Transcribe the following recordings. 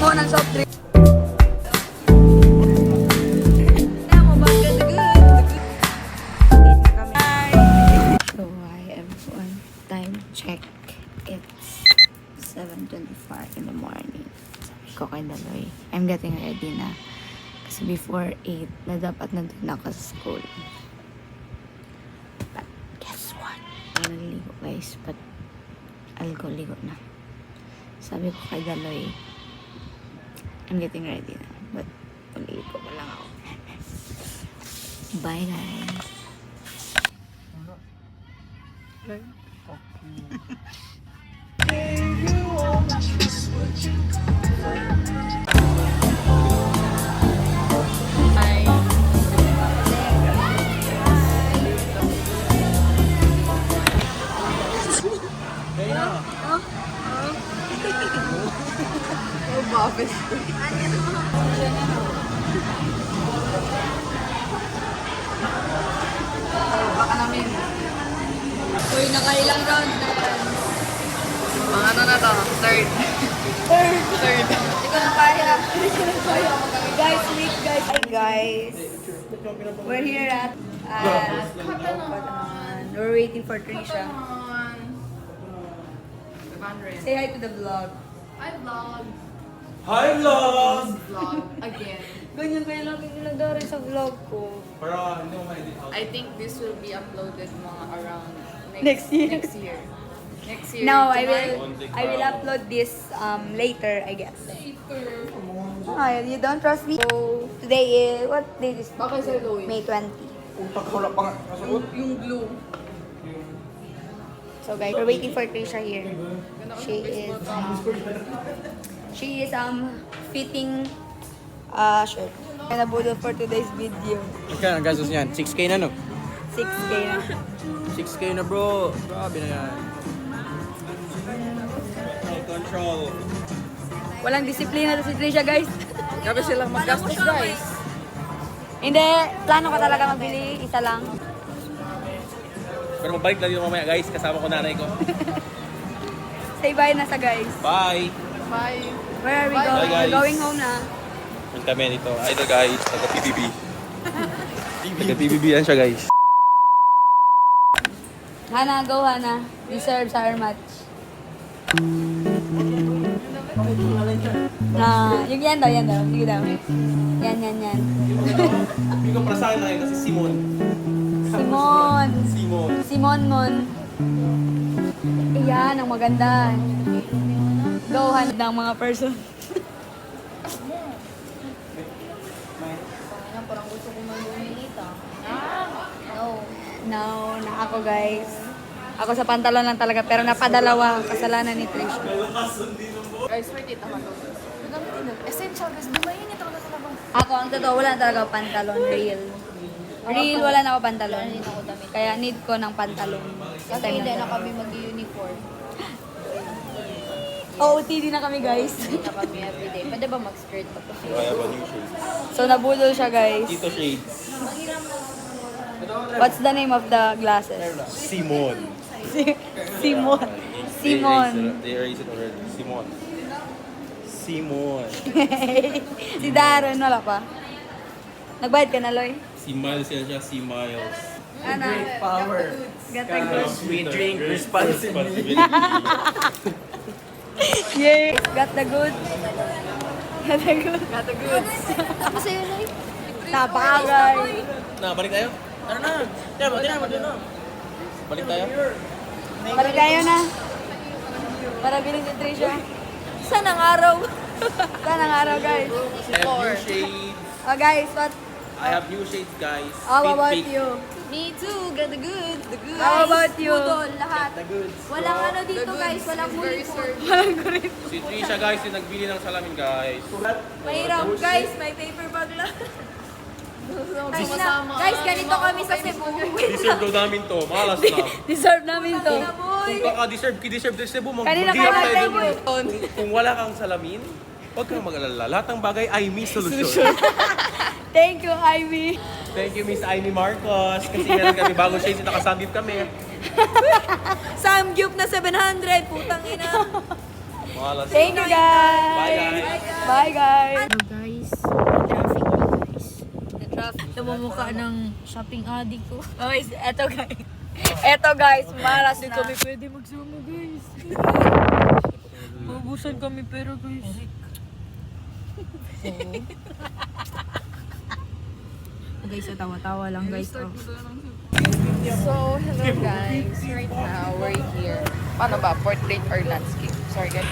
mo ng soft drink. So I am on time check. It's 7:25 in the morning. Sabi ko kay Daloy, I'm getting ready na. Kasi before 8 na dapat nandun ako sa school. But guess what? Naliligo guys, but I'll go ligo na. Sabi ko kay Daloy, I'm getting ready na. But maligo pa lang ako. Bye guys. Baka namin. Uy, nakailang round na yan. Mga ano na to? Third. Hindi ko na kaya. Guys, wait guys. Hi guys. We're here at we're waiting for Trisha. Say hi to the vlog. I vlog. Hi vlog! Vlog again. Ganyan kaya lang ginagdari sa vlog ko. Para hindi mo ma-edit out. I think this will be uploaded mga around Next year. Next year. Next year. No, July. I will upload this later, I guess. Later. Ah, you don't trust me? So, today is, what date is Bakit sa'yo, Louie? May 20. Utak ko wala pa nga. Nasuot. Yung glue. So guys, we're waiting for Trisha here. She is fitting shirt. Kaya nabudol for today's video. Magkano ang gastos niyan? 6K na no? 6K na. 6K na bro. Grabe na yan. May control. Walang disiplina to si Trisha guys. Grabe silang magastos, guys. Hindi, plano ko talaga magbili. Isa lang. Pero mabalik lang dito mamaya guys. Kasama ko nanay ko. Say bye na sa guys. Bye! Bye. Where are we Bye, going? guys. We're going home na. Yung kami dito. Ito guys. Taga-PBB. Taga-PBB yan siya guys. Hana, go Hana. Deserves our match. Yung yan daw. Sige daw. Yan. Hindi ko para sa akin na kasi Simon. Simon Mon. Iyan, ang maganda. Go hand ng mga person. Parang gusto ko mag-uminita. No, na ako guys. Ako sa pantalon lang talaga, pero napadalawa. Kasalanan ni Trish. Guys, wait it ako. Essential guys, di ba yun ito ako sa labang? Ako, ang totoo, wala na talaga ako pantalon. Real. Real, wala na ako pantalon. Kaya need ko ng pantalon. Kasi hindi na kami mag-uniform. OOTD na kami guys. Hindi na kami everyday. Pwede ba mag-skirt pa po? I have a new shades. So nabudol siya guys. Tito shades. What's the name of the glasses? Simon. Simon. Simon. They erased it already. Simon. Si Darren, wala pa. Nagbayad ka na, Loy? Si Miles yan siya. Si Miles. Ano? Power. Gata good. We drink responsibly. Yay! Got the good. Got the good. Got the goods. Ako sa'yo, Nay. Napakagay. Na, balik tayo? Ano na? Di na. Balik tayo? Balik tayo na. Para bilhin si Trisha. Saan ang araw? Saan ang araw, guys? I have new shades. Oh, guys, what? I have new shades, guys. How Fit about pick. you? Me too. Got the goods. The goods. How about you? Budol, lahat. The goods. Walang ano dito, guys. Walang uniform. Walang kurit. Si Trisha, guys, yung nagbili ng salamin, guys. Mahirap, guys. May paper bag lang. Guys, ganito kami sa Cebu. Deserve daw namin to. Malas na. Deserve namin to. Kung kaka-deserve, ki-deserve din Cebu. Kanina Mag-deal ka tayo natin dun. Kung wala kang salamin, huwag kang mag-alala. Lahat ng bagay ay may solusyon. Thank you, Ivy. Thank you, Miss Amy Marcos. Kasi meron kami bagong shades na nakasambit kami. Samgyup na 700. Putang ina. Malas. Thank you, guys. Bye, guys. Bye guys! Hello guys, traffic na guys. Na-traffic. Namumukha ng shopping addict ko. Guys, eto guys. Eto guys, malas na. Kami pwede magsama guys. Mabusan kami pero guys. Guys, tawa-tawa lang guys. Oh. So, hello guys. Right now, we're here. Paano ba? Portrait or landscape? Sorry guys.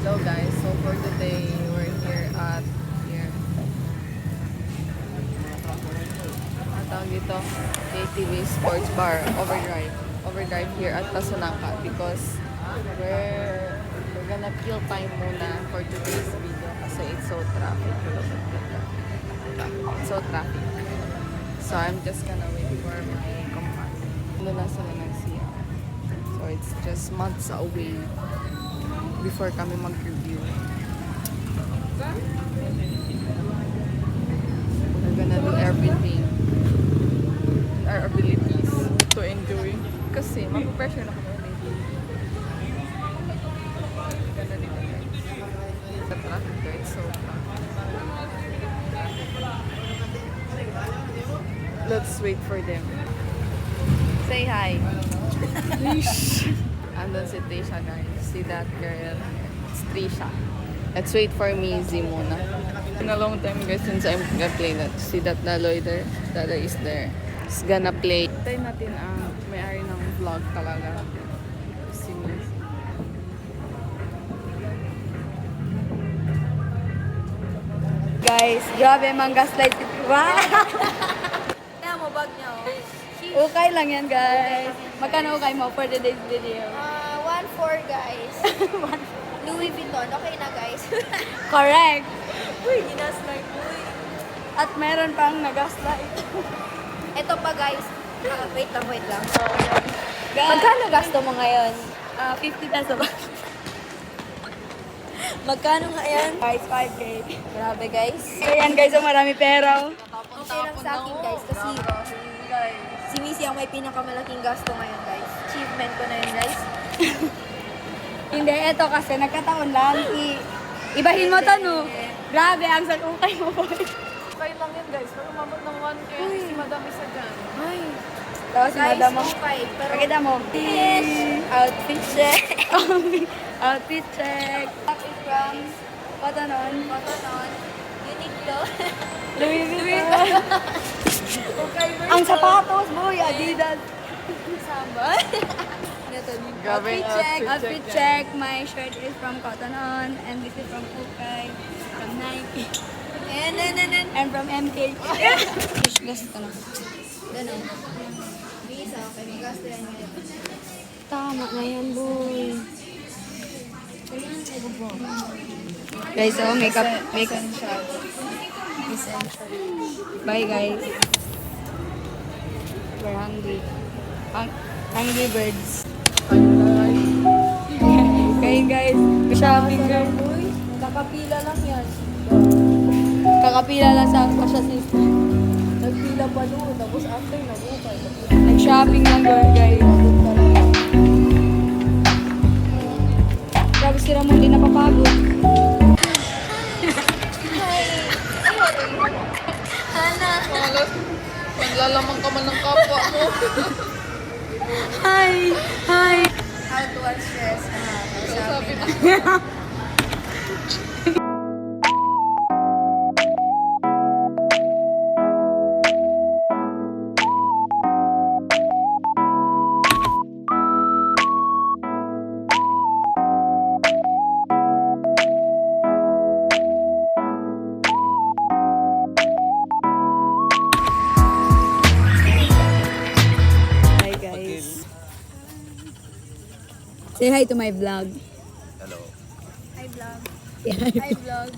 Hello guys. So, for today, we're here at ang tawag dito, ATV Sports Bar, Overdrive here at Pasunangka because we're gonna kill time muna for today's video kasi it's so traffic. It's so traffic. So I'm just gonna wait for my companion. Doon na sila nag-CR. So it's just months away before kami mag-review. We're gonna do everything in our abilities to enjoy. Kasi mapapressure na kami na enjoy. Ganda dito guys. The traffic there, it's so traffic. Let's wait for them. Say hi. Andun si Trisha guys. See that girl? It's Trisha. Let's wait for Mizzy muna. In a long time guys since I'm gonna play that. See that Daloy there? Daloy is there. It's gonna play. Tayo natin ang may-ari ng vlog talaga. Si Mizzy. Guys, grabe mang gaslight. Wow! mo bag niya, Okay lang yan guys. Magkano okay mo for today's video? 1.4 guys. Louis Vuitton. Okay na guys. Correct. Uy, ginaslight mo eh. At meron pang nagaslight. Ito pa guys. Wait lang. Guys, Magkano gasto mo ngayon? 50 pesos. Magkano nga yan? Guys, 5K. Grabe guys. So yan guys, so marami pera. Okay lang sa akin guys kasi si Missy ang may pinakamalaking gasto ngayon guys. Achievement ko na yun guys. Hindi, eto kasi nagkataon lang. Ibahin mo to, no? Grabe, ang sakukay mo boy. Okay lang yun guys. Pero umabot ng 1K. Si Madam isa dyan. Ay. Tapos si Guys, madam mo. okay. Pero Pakita mo. outfit check. Outfit check. That is from Kotonon. Uniqlo. Louis Vuitton. Ang sapatos, boy. Adidas. Samba. Grabe Outfit yung check. Outfit check. My shirt is from Cotton On. And this is from Pukay. From Nike. And from MK. Fish glass ito na. Ganun. Visa, okay. Magasto yan ngayon. Tama na yan, boy. Guys, oh, makeup. Bye, guys. We're hungry. Hungry birds. Kain, guys. Shopping, guys. Kakapila lang yan. Kakapila lang sa Asya Sister. Nagpila pa doon. Tapos after nag-ukay. Nag-shopping lang, guys. Grabe si Ramon, di napapagod. Hana. Naglalamang ka man ng kapwa mo. Hi! Hi! How to unstress. Sabi na. Hi, guys. Say hi to my vlog. Hello. Hi vlog. Hi, Hi vlog.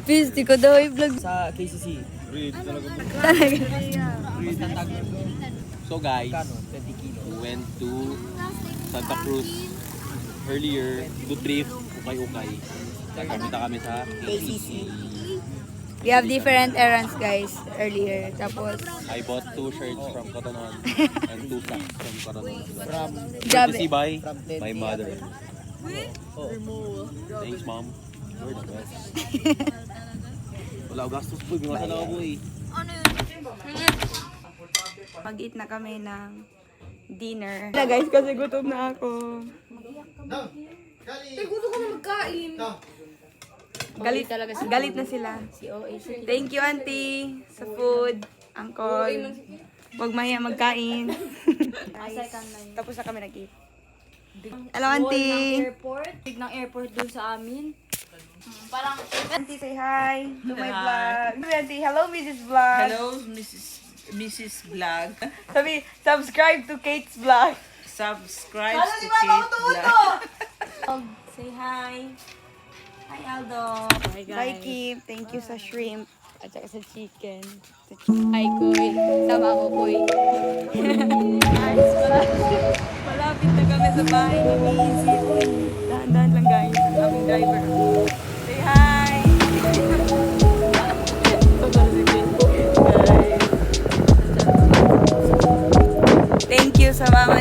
Please, di ko daw i-vlog. Sa KCC. Breed talaga. Talaga. So guys, we went to Santa Cruz earlier to trip ukay-ukay. Nagpunta kami sa KCC. We have different errands, guys, earlier. Tapos, I bought 2 shirts from Cotton On and 2 socks from Cotton On. grabe. Courtesy by my mother. Thanks, Mom. You're the best. Wala ako gastos po, bimasan ako po eh. Mag-eat na kami ng dinner. Na guys, kasi gutom na ako. Gusto ko na magkain. Galit na sila. Thank you, auntie, sa food. Uncle. Huwag maya magkain. Tapos na kami nag-eat. Hello, auntie. Big ng airport dun sa amin. Auntie, say hi to my vlog. Auntie, hello, Mrs. Vlog. Hello, Mrs. Vlog. Sabi, subscribe to Kate's Vlog. Subscribe to Kate Vlog. Say hi. Hi, Aldo. Bye, Kim. Thank you sa shrimp. At saka sa chicken. Hi, Kuy. Sama ako, Kuy. Guys, malapit na kami sa bahay ni Missy. Dahan-dahan lang guys. Ang aming driver. Say hi! Thank you sa mama